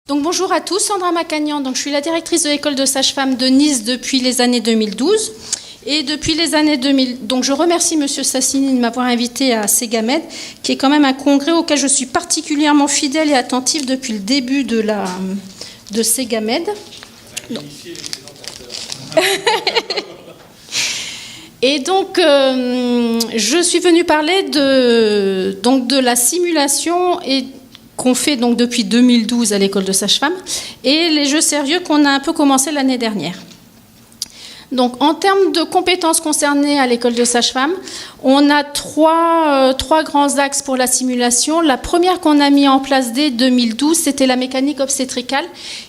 Donc bonjour à tous, Sandra Macagnan. Donc je suis la directrice de l'école de sage-femme de Nice depuis les années 2012. Et depuis les années 2000, donc je remercie Monsieur Sassini de m'avoir invité à Segamed, qui est quand même un congrès auquel je suis particulièrement fidèle et attentive depuis le début de Segamed. Et donc, je suis venue parler de la simulation qu'on fait donc depuis 2012 à l'école de sage-femme et les jeux sérieux qu'on a un peu commencé l'année dernière. Donc, en termes de compétences concernées à l'école de sage-femme, on a trois grands axes pour la simulation. La première qu'on a mis en place dès 2012, c'était la mécanique obstétricale,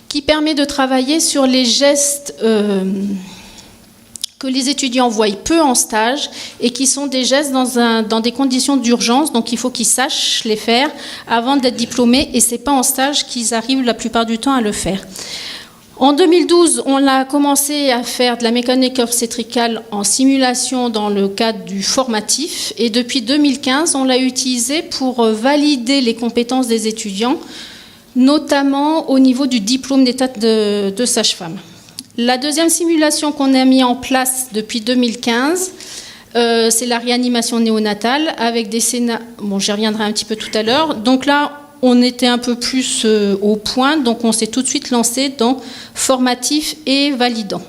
qui permet de travailler sur les gestes que les étudiants voient peu en stage et qui sont des gestes dans des conditions d'urgence. Donc, il faut qu'ils sachent les faire avant d'être diplômés et ce n'est pas en stage qu'ils arrivent la plupart du temps à le faire. En 2012, on a commencé à faire de la mécanique obstétricale en simulation dans le cadre du formatif et depuis 2015, on l'a utilisé pour valider les compétences des étudiants, notamment au niveau du diplôme d'état de sage-femme. La deuxième simulation qu'on a mis en place depuis 2015, c'est la réanimation néonatale avec des scénarios. Bon, j'y reviendrai un petit peu tout à l'heure. Donc là, on était un peu plus au point, donc on s'est tout de suite lancé dans formatif et validant.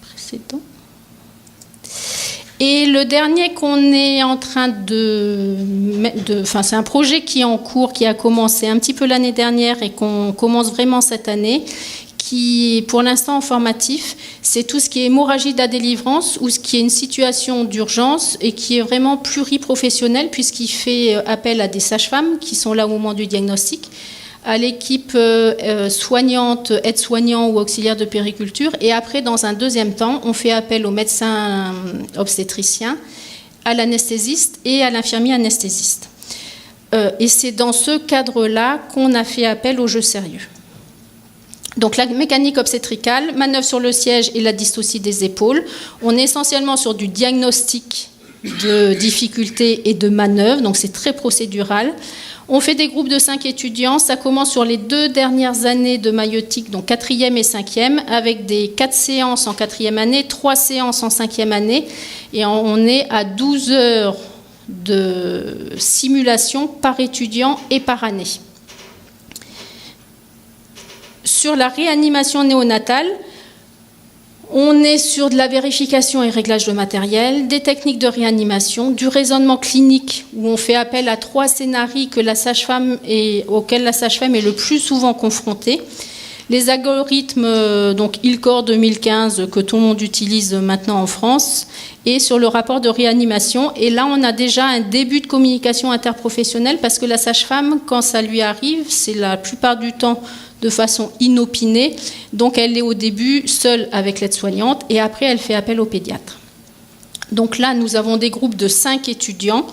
Précédent. Et le dernier qu'on est en train c'est un projet qui est en cours, qui a commencé un petit peu l'année dernière et qu'on commence vraiment cette année, qui est pour l'instant en formatif, c'est tout ce qui est hémorragie de la délivrance ou ce qui est une situation d'urgence et qui est vraiment pluriprofessionnel puisqu'il fait appel à des sages-femmes qui sont là au moment du diagnostic, à l'équipe soignante, aide-soignant ou auxiliaire de périculture. Et après, dans un deuxième temps, on fait appel au médecin obstétricien, à l'anesthésiste et à l'infirmier anesthésiste. Et c'est dans ce cadre-là qu'on a fait appel aux jeux sérieux. Donc la mécanique obstétricale, manœuvre sur le siège et la dystocie des épaules. On est essentiellement sur du diagnostic de difficultés et de manœuvre, donc c'est très procédural. On fait des groupes de 5 étudiants. Ça commence sur les 2 dernières années de maïeutique, donc 4e et 5e, avec des 4 séances en 4e année, 3 séances en 5e année. Et on est à 12 heures de simulation par étudiant et par année. Sur la réanimation néonatale, on est sur de la vérification et réglage de matériel, des techniques de réanimation, du raisonnement clinique où on fait appel à 3 scénarios auxquels la sage-femme est le plus souvent confrontée. Les algorithmes, donc ILCOR 2015 que tout le monde utilise maintenant en France, et sur le rapport de réanimation. Et là, on a déjà un début de communication interprofessionnelle parce que la sage-femme, quand ça lui arrive, c'est la plupart du temps de façon inopinée. Donc, elle est au début seule avec l'aide-soignante et après, elle fait appel au pédiatre. Donc là, nous avons des groupes de 5 étudiants.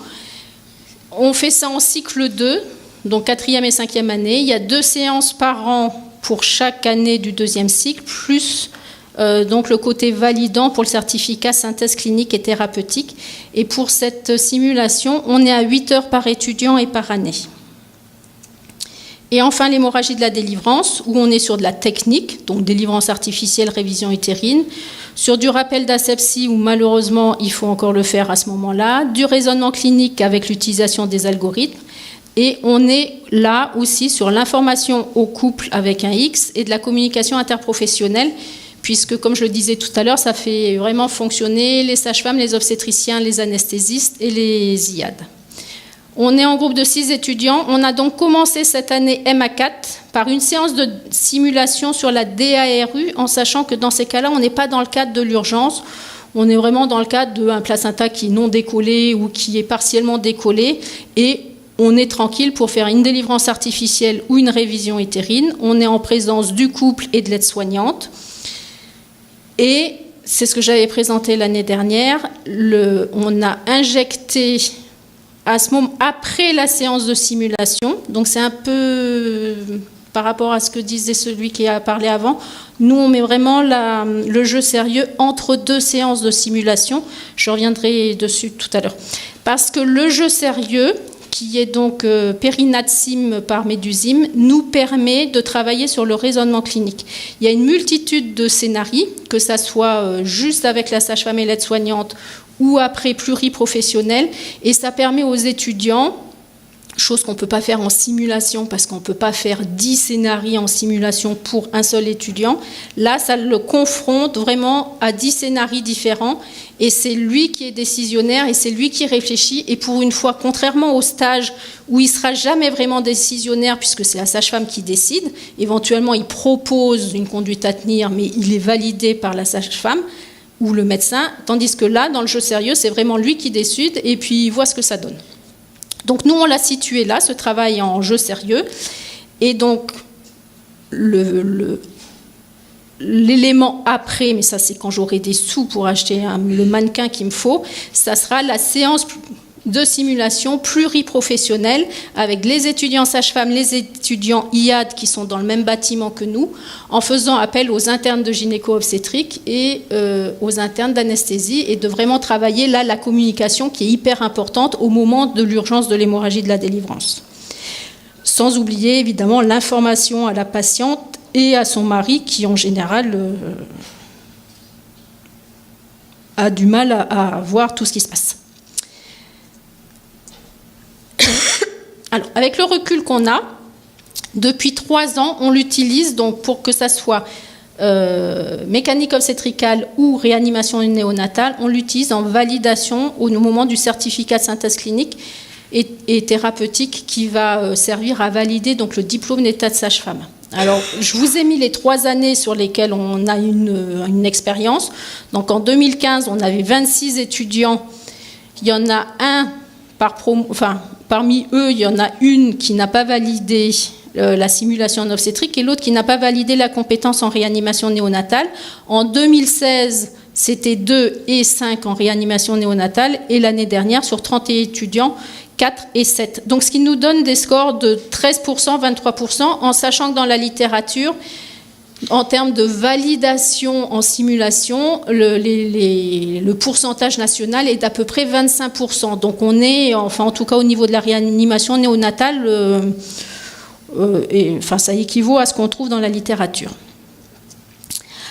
On fait ça en cycle 2, donc 4e et 5e année. Il y a 2 séances par an pour chaque année du 2e cycle, plus donc le côté validant pour le certificat synthèse clinique et thérapeutique. Et pour cette simulation, on est à 8 heures par étudiant et par année. Et enfin, l'hémorragie de la délivrance, où on est sur de la technique, donc délivrance artificielle, révision utérine, sur du rappel d'asepsie, où malheureusement, il faut encore le faire à ce moment-là, du raisonnement clinique avec l'utilisation des algorithmes, et on est là aussi sur l'information au couple avec un X et de la communication interprofessionnelle, puisque, comme je le disais tout à l'heure, ça fait vraiment fonctionner les sages-femmes, les obstétriciens, les anesthésistes et les IAD. On est en groupe de 6 étudiants. On a donc commencé cette année MA4 par une séance de simulation sur la DARU, en sachant que dans ces cas-là, on n'est pas dans le cadre de l'urgence. On est vraiment dans le cadre d'un placenta qui est non décollé ou qui est partiellement décollé. Et on est tranquille pour faire une délivrance artificielle ou une révision utérine. On est en présence du couple et de l'aide-soignante. Et c'est ce que j'avais présenté l'année dernière. On a injecté à ce moment, après la séance de simulation, donc c'est un peu par rapport à ce que disait celui qui a parlé avant, nous on met vraiment le jeu sérieux entre 2 séances de simulation. Je reviendrai dessus tout à l'heure. Parce que le jeu sérieux qui est donc Perinatsim par Médusime, nous permet de travailler sur le raisonnement clinique. Il y a une multitude de scénarios, que ça soit juste avec la sage-femme et l'aide-soignante ou après pluriprofessionnel, et ça permet aux étudiants, chose qu'on ne peut pas faire en simulation parce qu'on ne peut pas faire 10 scénarios en simulation pour un seul étudiant. Là, ça le confronte vraiment à 10 scénarios différents et c'est lui qui est décisionnaire et c'est lui qui réfléchit. Et pour une fois, contrairement au stage où il ne sera jamais vraiment décisionnaire puisque c'est la sage-femme qui décide, éventuellement il propose une conduite à tenir mais il est validé par la sage-femme ou le médecin, tandis que là, dans le jeu sérieux, c'est vraiment lui qui décide et puis il voit ce que ça donne. Donc nous, on l'a situé là, ce travail en jeu sérieux. Et donc, l'élément après, mais ça c'est quand j'aurai des sous pour acheter le mannequin qu'il me faut, ça sera la séance de simulation pluriprofessionnelle avec les étudiants sages-femmes, les étudiants IAD qui sont dans le même bâtiment que nous, en faisant appel aux internes de gynéco-obstétrique et aux internes d'anesthésie et de vraiment travailler là la communication qui est hyper importante au moment de l'urgence de l'hémorragie de la délivrance. Sans oublier évidemment l'information à la patiente et à son mari qui en général a du mal à voir tout ce qui se passe. Alors, avec le recul qu'on a, depuis 3 ans, on l'utilise donc pour que ça soit mécanique obstétricale ou réanimation néonatale, on l'utilise en validation au moment du certificat de synthèse clinique et thérapeutique qui va servir à valider donc le diplôme d'état de sage-femme. Alors, je vous ai mis les 3 années sur lesquelles on a une expérience. Donc, en 2015, on avait 26 étudiants. Il y en a un parmi eux, il y en a une qui n'a pas validé la simulation en obstétrique et l'autre qui n'a pas validé la compétence en réanimation néonatale. En 2016, c'était 2 et 5 en réanimation néonatale et l'année dernière, sur 30 étudiants, 4 et 7. Donc, ce qui nous donne des scores de 13%, 23%, en sachant que dans la littérature, en termes de validation en simulation, le pourcentage national est d'à peu près 25%. Donc on est, enfin en tout cas au niveau de la réanimation néonatale, ça équivaut à ce qu'on trouve dans la littérature.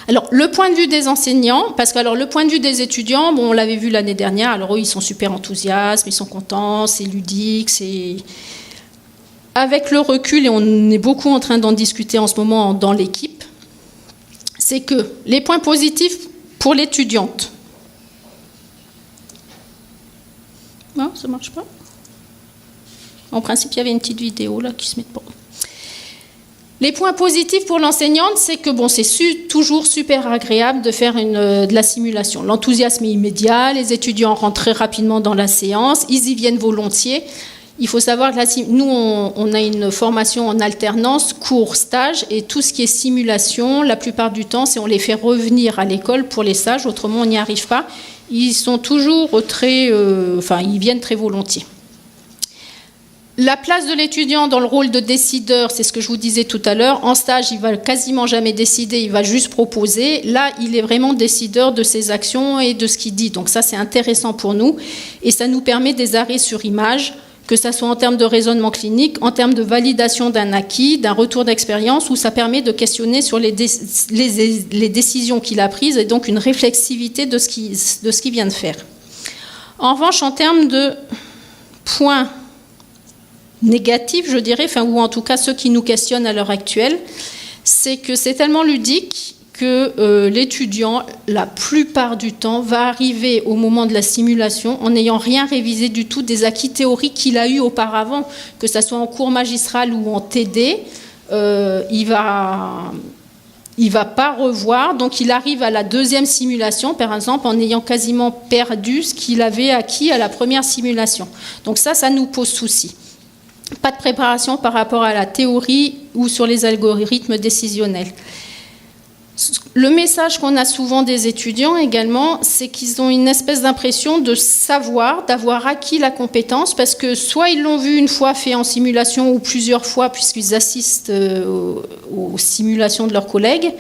Alors le point de vue des enseignants, parce que le point de vue des étudiants, bon, on l'avait vu l'année dernière, alors eux ils sont super enthousiastes, ils sont contents, c'est ludique, c'est... Avec le recul, et on est beaucoup en train d'en discuter en ce moment dans l'équipe, c'est que les points positifs pour l'étudiante. Non, ça ne marche pas. En principe, il y avait une petite vidéo là qui se met pas. Les points positifs pour l'enseignante, c'est que bon, c'est toujours super agréable de faire de la simulation. L'enthousiasme est immédiat, les étudiants rentrent très rapidement dans la séance, ils y viennent volontiers. Il faut savoir que nous, on a une formation en alternance, cours, stage, et tout ce qui est simulation, la plupart du temps, c'est on les fait revenir à l'école pour les stages, autrement on n'y arrive pas. Ils sont toujours ils viennent très volontiers. La place de l'étudiant dans le rôle de décideur, c'est ce que je vous disais tout à l'heure. En stage, il va quasiment jamais décider, il va juste proposer. Là, il est vraiment décideur de ses actions et de ce qu'il dit. Donc ça, c'est intéressant pour nous, et ça nous permet des arrêts sur image, que ça soit en termes de raisonnement clinique, en termes de validation d'un acquis, d'un retour d'expérience, où ça permet de questionner sur les décisions qu'il a prises et donc une réflexivité de ce qu'il vient de faire. En revanche, en termes de points négatifs, je dirais, ou en tout cas ceux qui nous questionnent à l'heure actuelle, c'est que c'est tellement ludique que l'étudiant, la plupart du temps, va arriver au moment de la simulation en n'ayant rien révisé du tout des acquis théoriques qu'il a eus auparavant, que ce soit en cours magistral ou en TD, il va pas revoir, donc il arrive à la deuxième simulation, par exemple, en ayant quasiment perdu ce qu'il avait acquis à la première simulation. Donc ça nous pose souci. Pas de préparation par rapport à la théorie ou sur les algorithmes décisionnels. Le message qu'on a souvent des étudiants également, c'est qu'ils ont une espèce d'impression de savoir, d'avoir acquis la compétence, parce que soit ils l'ont vu une fois fait en simulation ou plusieurs fois puisqu'ils assistent aux simulations de leurs collègues,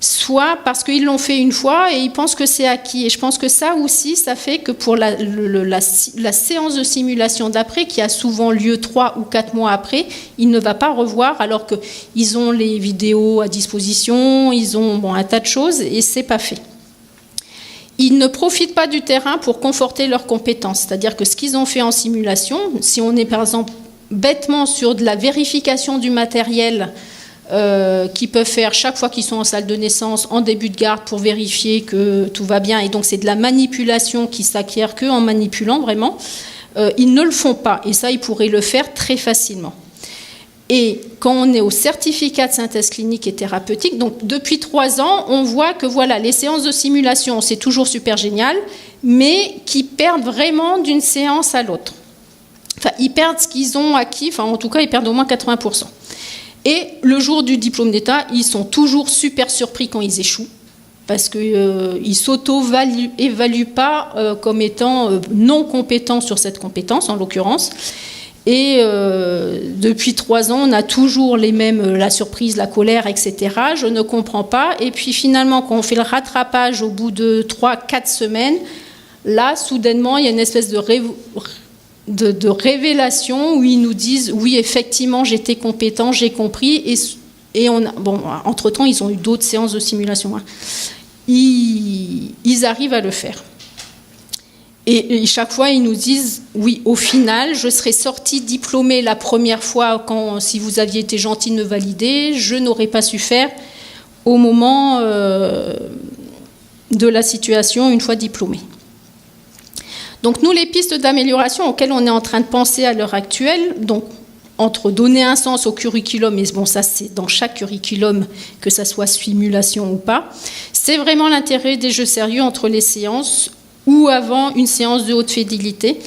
soit parce qu'ils l'ont fait une fois et ils pensent que c'est acquis. Et je pense que ça aussi, ça fait que pour la séance de simulation d'après, qui a souvent lieu 3 ou 4 mois après, il ne va pas revoir alors qu'ils ont les vidéos à disposition, ils ont un tas de choses et c'est pas fait. Ils ne profitent pas du terrain pour conforter leurs compétences. C'est-à-dire que ce qu'ils ont fait en simulation, si on est par exemple bêtement sur de la vérification du matériel qu'ils peuvent faire chaque fois qu'ils sont en salle de naissance, en début de garde, pour vérifier que tout va bien, et donc c'est de la manipulation qui s'acquiert qu'en manipulant vraiment, ils ne le font pas. Et ça, ils pourraient le faire très facilement. Et quand on est au certificat de synthèse clinique et thérapeutique, donc depuis 3 ans, on voit que voilà, les séances de simulation, c'est toujours super génial, mais qui perdent vraiment d'une séance à l'autre. Enfin, ils perdent ce qu'ils ont acquis, enfin en tout cas, ils perdent au moins 80%. Et le jour du diplôme d'État, ils sont toujours super surpris quand ils échouent, parce qu'ils ne s'auto-évaluent pas comme étant non compétents sur cette compétence, en l'occurrence. Et depuis 3 ans, on a toujours les mêmes, la surprise, la colère, etc. Je ne comprends pas. Et puis finalement, quand on fait le rattrapage au bout de 3-4 semaines, là, soudainement, il y a une espèce de révélation où ils nous disent « Oui, effectivement, j'étais compétent, j'ai compris. » Et entre-temps, ils ont eu d'autres séances de simulation. Hein. Ils arrivent à le faire. Et chaque fois, ils nous disent, oui, au final, je serais sortie diplômée la première fois si vous aviez été gentil de me valider, je n'aurais pas su faire au moment de la situation une fois diplômée. Donc nous, les pistes d'amélioration auxquelles on est en train de penser à l'heure actuelle, donc entre donner un sens au curriculum, et bon, ça c'est dans chaque curriculum, que ça soit simulation ou pas, c'est vraiment l'intérêt des jeux sérieux entre les séances ou avant une séance de haute fidélité,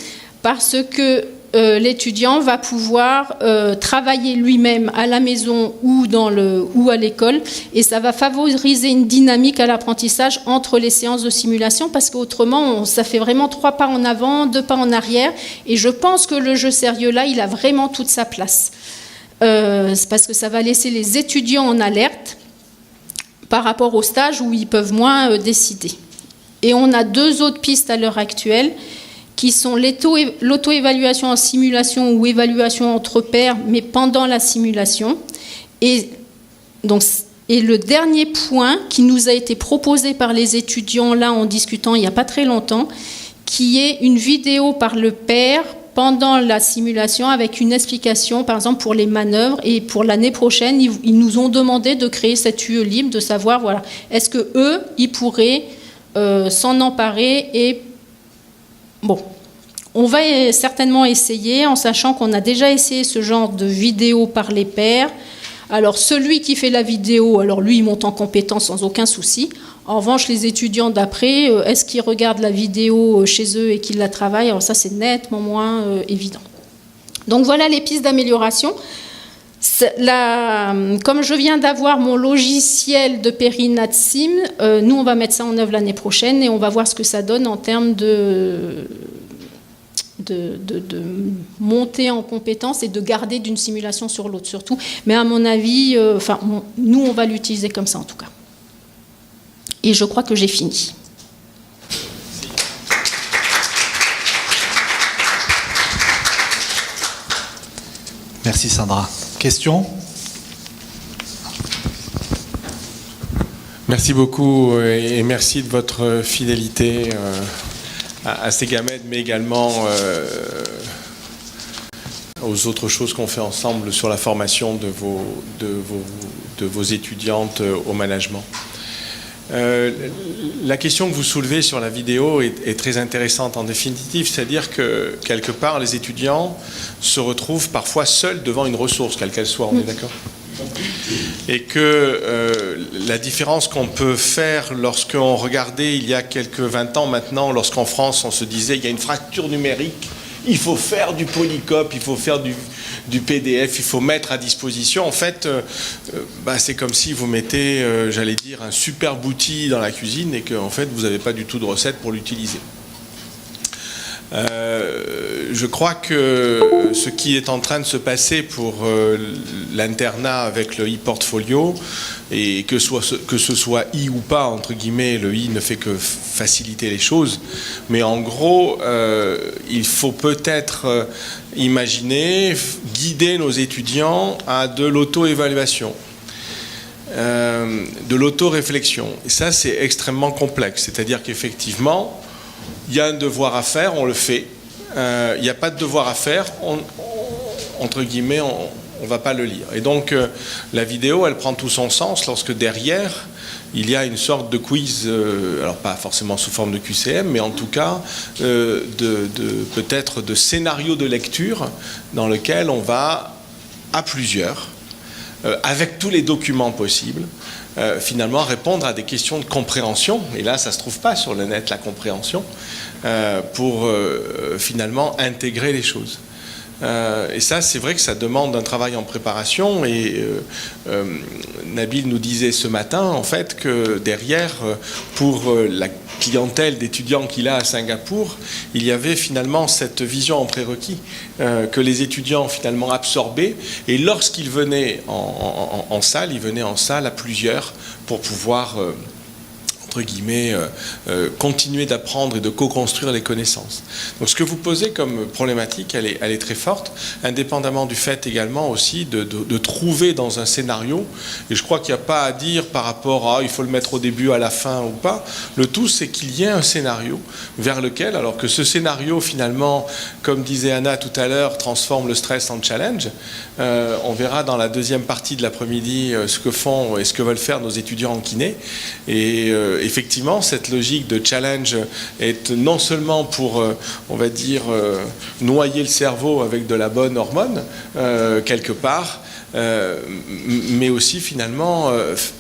parce que l'étudiant va pouvoir travailler lui-même à la maison ou à l'école, et ça va favoriser une dynamique à l'apprentissage entre les séances de simulation, parce qu'autrement, ça fait vraiment 3 pas en avant, 2 pas en arrière, et je pense que le jeu sérieux, là, il a vraiment toute sa place. C'est parce que ça va laisser les étudiants en alerte par rapport au stage où ils peuvent moins décider. Et on a 2 autres pistes à l'heure actuelle, qui sont l'auto-évaluation en simulation ou évaluation entre pairs, mais pendant la simulation. Et le dernier point qui nous a été proposé par les étudiants, là, en discutant il n'y a pas très longtemps, qui est une vidéo par le pair pendant la simulation avec une explication, par exemple, pour les manœuvres. Et pour l'année prochaine, ils nous ont demandé de créer cette UE libre, de savoir, voilà, est-ce qu'eux, ils pourraient s'en emparer. Et bon, on va certainement essayer, en sachant qu'on a déjà essayé ce genre de vidéo par les pairs. Alors celui qui fait la vidéo, alors lui il monte en compétence sans aucun souci. En revanche, les étudiants d'après, est-ce qu'ils regardent la vidéo chez eux et qu'ils la travaillent? Alors ça c'est nettement moins évident. Donc voilà les pistes d'amélioration. Comme je viens d'avoir mon logiciel de PeriNatSim, nous on va mettre ça en œuvre l'année prochaine et on va voir ce que ça donne en termes de monter en compétence et de garder d'une simulation sur l'autre surtout. Mais à mon avis, nous on va l'utiliser comme ça en tout cas. Et je crois que j'ai fini. Merci Sandra. Question ? Merci beaucoup et merci de votre fidélité à ces gamètes, mais également aux autres choses qu'on fait ensemble sur la formation de vos étudiantes au management. La question que vous soulevez sur la vidéo est très intéressante en définitive, c'est-à-dire que quelque part les étudiants se retrouvent parfois seuls devant une ressource, quelle qu'elle soit, on est d'accord ? Et que la différence qu'on peut faire lorsqu'on regardait il y a quelques 20 ans maintenant, lorsqu'en France on se disait il y a une fracture numérique, il faut faire du polycop, il faut faire du PDF, il faut mettre à disposition. En fait, c'est comme si vous mettez, j'allais dire, un superbe outil dans la cuisine et que en fait, vous n'avez pas du tout de recette pour l'utiliser. Je crois que ce qui est en train de se passer pour l'internat avec le e-portfolio, et que ce soit I ou pas, entre guillemets, le I ne fait que faciliter les choses, mais en gros, il faut peut-être imaginer, guider nos étudiants à de l'auto-évaluation, de l'auto-réflexion. Et ça, c'est extrêmement complexe, c'est-à-dire qu'effectivement, il y a un devoir à faire, on le fait. Il n'y a pas de devoir à faire, entre guillemets, on ne va pas le lire. Et donc, la vidéo, elle prend tout son sens lorsque derrière, il y a une sorte de quiz, alors pas forcément sous forme de QCM, mais en tout cas, peut-être de scénario de lecture dans lequel on va, à plusieurs, avec tous les documents possibles, finalement répondre à des questions de compréhension, et là ça ne se trouve pas sur le net, la compréhension, pour finalement intégrer les choses. Et ça, c'est vrai que ça demande un travail en préparation, et Nabil nous disait ce matin, en fait, que derrière, pour la clientèle d'étudiants qu'il a à Singapour, il y avait finalement cette vision en prérequis que les étudiants finalement absorbaient, et lorsqu'ils venaient en salle, ils venaient en salle à plusieurs pour pouvoir entre guillemets, continuer d'apprendre et de co-construire les connaissances. Donc ce que vous posez comme problématique, elle est très forte, indépendamment du fait également aussi de trouver dans un scénario, et je crois qu'il n'y a pas à dire par rapport à il faut le mettre au début, à la fin ou pas, le tout c'est qu'il y ait un scénario vers lequel, alors que ce scénario finalement, comme disait Anna tout à l'heure, transforme le stress en challenge. On verra dans la deuxième partie de l'après-midi ce que font et ce que veulent faire nos étudiants en kiné, et effectivement, cette logique de challenge est non seulement pour, on va dire, noyer le cerveau avec de la bonne hormone, quelque part, mais aussi finalement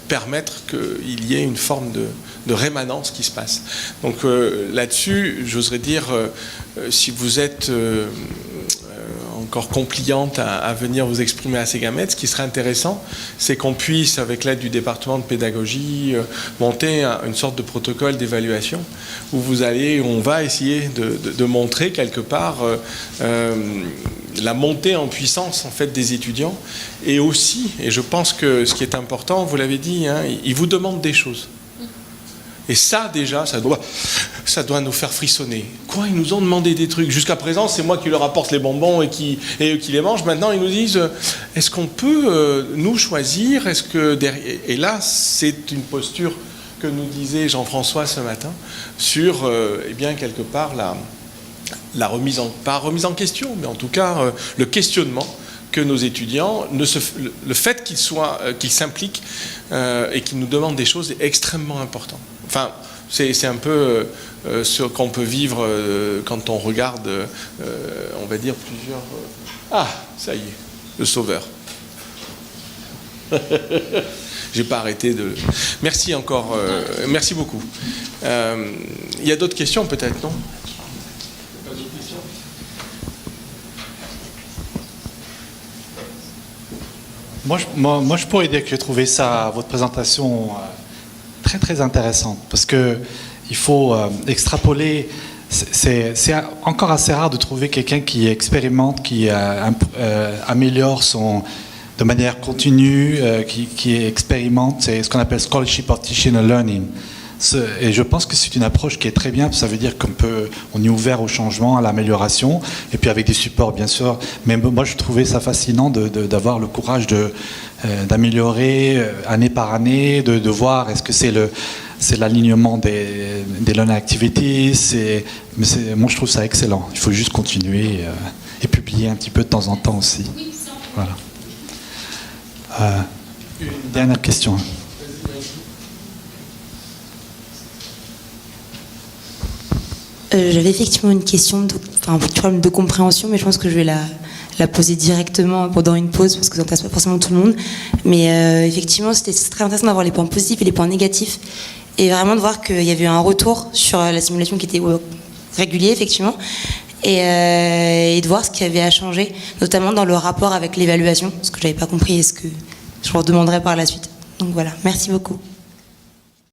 permettre qu'il y ait une forme de rémanence qui se passe. Donc là-dessus, j'oserais dire, si vous êtes encore compliante à venir vous exprimer à Segamet, ce qui serait intéressant, c'est qu'on puisse, avec l'aide du département de pédagogie, monter une sorte de protocole d'évaluation où on va essayer de montrer quelque part la montée en puissance en fait des étudiants, et aussi, et je pense que ce qui est important, vous l'avez dit, hein, ils vous demandent des choses. Et ça, déjà, ça doit nous faire frissonner. Quoi, ils nous ont demandé des trucs. Jusqu'à présent, c'est moi qui leur apporte les bonbons et eux qui les mangent. Maintenant, ils nous disent, est-ce qu'on peut, nous, choisir? Est-ce que et là, c'est une posture que nous disait Jean-François ce matin sur, eh bien, quelque part, la remise en question, mais en tout cas, le questionnement que nos étudiants, le fait qu'ils s'impliquent et qu'ils nous demandent des choses est extrêmement important. Enfin, c'est un peu ce qu'on peut vivre quand on regarde, on va dire, plusieurs... Ah, ça y est, le sauveur. J'ai pas arrêté de... Merci encore, merci beaucoup. Il y a d'autres questions peut-être, non ? Pas d'autres questions ? Moi, je pourrais dire que j'ai trouvé votre présentation très très intéressante, parce que il faut extrapoler. C'est encore assez rare de trouver quelqu'un qui expérimente, qui améliore de manière continue, qui expérimente. C'est ce qu'on appelle scholarship of teaching and learning. Et je pense que c'est une approche qui est très bien, parce que ça veut dire qu'on est ouvert au changement, à l'amélioration, et puis avec des supports bien sûr. Mais moi je trouvais ça fascinant d'avoir le courage d'améliorer année par année, de voir est-ce que c'est l'alignement des learning activities. Moi je trouve ça excellent. Il faut juste continuer et publier un petit peu de temps en temps aussi. Voilà. Une dernière question. J'avais effectivement une question, un petit problème de compréhension, mais je pense que je vais la poser directement pendant une pause, parce que ça n'intéresse pas forcément tout le monde. Mais effectivement, c'était très intéressant d'avoir les points positifs et les points négatifs, et vraiment de voir qu'il y avait eu un retour sur la simulation qui était régulier, effectivement, et de voir ce qu'il y avait à changer, notamment dans le rapport avec l'évaluation, ce que je n'avais pas compris et ce que je vous demanderai par la suite. Donc voilà, merci beaucoup.